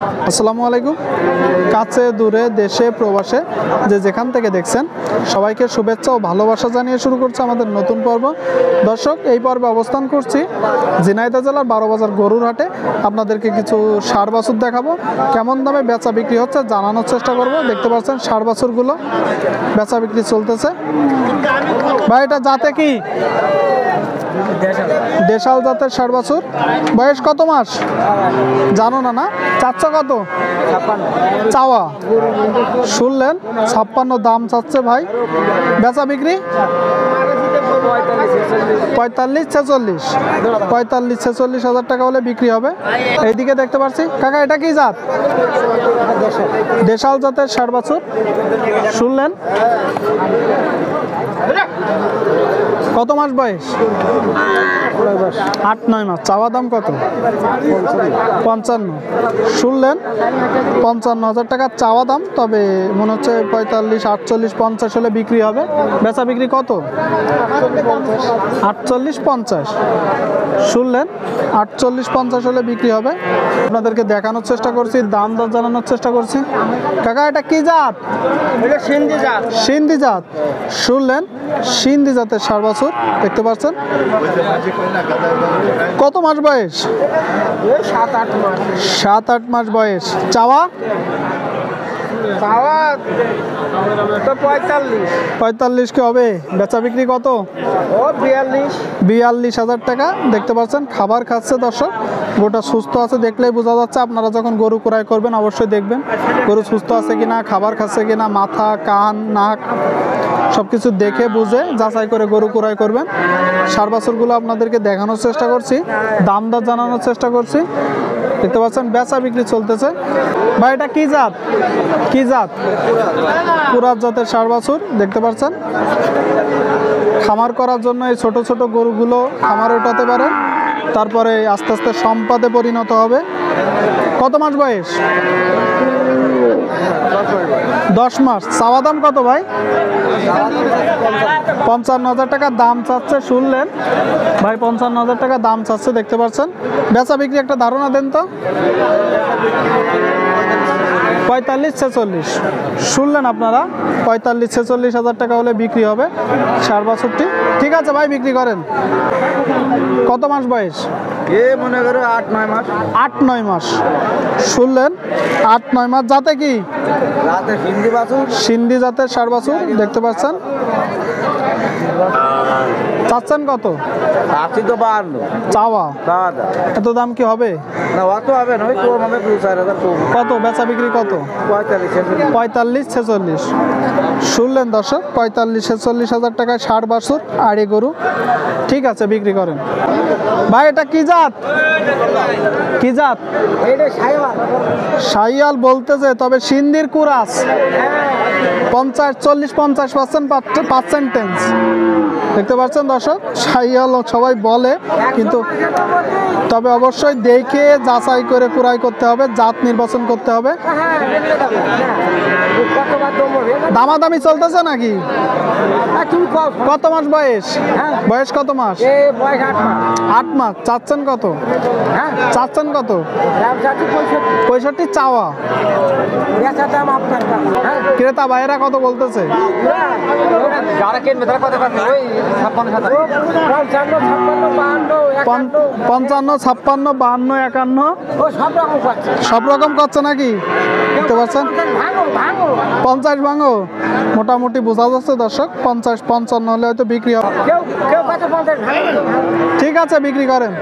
আসসালামু আলাইকুম। কাছে দূরে দেশে প্রবাসে যে যেখান থেকে দেখছেন সবাইকে শুভেচ্ছা ও ভালোবাসা জানিয়ে শুরু করছে আমাদের নতুন পর্ব। দর্শক, এই পর্বে অবস্থান করছি ঝিনাইদহ জেলার 12 বাজার গরুর হাটে। আপনাদেরকে কিছু ষাঁড় বাছুর দেখাবো, কেমন দামে বেচা বিক্রি হচ্ছে জানানোর চেষ্টা করব। দেখতে পাচ্ছেন ষাঁড় বাছুরগুলো বেচা বিক্রি চলতেছে। ভাই, এটা জাতে কি? দেশাল জাতের ষাঁড় বাছুর। বয়স কত মাস জানো না? চাচ্ছ কত? চাওয়া শুনলেন 56 দাম চাচ্ছে ভাই। বেচা বিক্রি 45-46 হাজার টাকা হলে বিক্রি হবে। এইদিকে দেখতে পাচ্ছি কাকা, এটা কি জাত? দেশাল জাতের ষাঁড় বাছুর। শুনলেন কত মাস বয়স? 8-9 মাস। চাওয়া দাম কত? 55। শুনলেন 55 হাজার টাকা চাওয়া দাম, তবে মনে হচ্ছে 45, 48, 50 হলে বিক্রি হবে। বেচা বিক্রি কত? 48-50। শুনলেন 48-50 হলে বিক্রি হবে। আপনাদেরকে দেখানোর চেষ্টা করছি, দাম দর জানানোর চেষ্টা করছি। কাকা, এটা কি জাত? সিন্ধি জাত। শুনলেন সিন্ধি জাতের ষাঁড় বাছুর দেখতে পাচ্ছেন। কত মাস বয়স? 7-8 মাস বয়স। চাওয়া 45 কি হবে? বেচা বিক্রি কত? 42 হাজার টাকা। দেখতে পাচ্ছেন খাবার খাচ্ছে দর্শক। গরুটা সুস্থ আছে দেখলেই বোঝা যাচ্ছে। আপনারা যখন গরু ক্রয় করবেন অবশ্যই দেখবেন গরু সুস্থ আছে কিনা, খাবার খাচ্ছে কিনা, মাথা, কান, নাক সবকিছু দেখে বুঝে যাচাই করে গরু ক্রয় করবেন। ষাঁড় বাছুরগুলো আপনাদেরকে দেখানোর চেষ্টা করছি, দাম দর জানানোর চেষ্টা করছি। দেখতে পাচ্ছেন বেচা বিক্রি চলতেছে। ভাই, এটা কি জাত? কি জাত? পুরাত জাতের ষাঁড় বাছুর দেখতে পাচ্ছেন। খামার করার জন্য এই ছোট ছোট গরুগুলো খামারে উঠাতে পারেন, তারপরে আস্তে আস্তে সম্পদে পরিণত হবে। কত মাস বয়স? 10 মাস। চাওয়া দাম কত ভাই? 55 হাজার টাকা দাম চাচ্ছে। শুনলেন ভাই 55 হাজার টাকা দাম চাচ্ছে। দেখতে পাচ্ছেন বেচা বিক্রি একটা ধারণা দেন তো। 45-46। শুনলেন আপনারা 45-46 হাজার টাকা হলে বিক্রি হবে ষাঁড় বাছুরটি। ঠিক আছে ভাই, বিক্রি করেন। কত মাস বয়স? মনে করো 8-9 মাস। 8-9 মাস। শুনলেন 8-9 মাস। জাতে কি? সিন্ধি জাতের ষাঁড় বাছুর দেখতে পাচ্ছেন। চাচ্ছেন কত? চাওয়া এত দাম কি হবে? কত বেচা বিক্রি কত? 45-46। শুনলেন দর্শক 45-46 হাজার টাকায় ষাঁড় বাছুর আড়ি গরু। ঠিক আছে, বিক্রি করেন। ভাই, এটা কি জাত? কি জাত? শাহিয়াল বলতেছে, তবে সিন্ধির কুরাস 40-50% দেখতে পাচ্ছেন দর্শক। শাহিয়াল সবাই বলে, কিন্তু তবে অবশ্যই দেখে যাচাই করে ক্রয় করতে হবে, জাত নির্বাচন করতে হবে। দামাদামি চলতেছে নাকি? কত মাস বয়স? বয়স কত মাস? 8 মাস। চাচ্ছেন কত? চাচ্ছেন কত? 65 চাওয়া। ক্রেতা ভাইয়েরা কত বলতেছে? 55-56-52-51 সব রকম করছে নাকি? দেখতে পাচ্ছেন 50 ভাঙো মোটামুটি বোঝা যাচ্ছে দর্শক। 50-55 হলে হয়তো বিক্রি হবে। ঠিক আছে, বিক্রি করেন।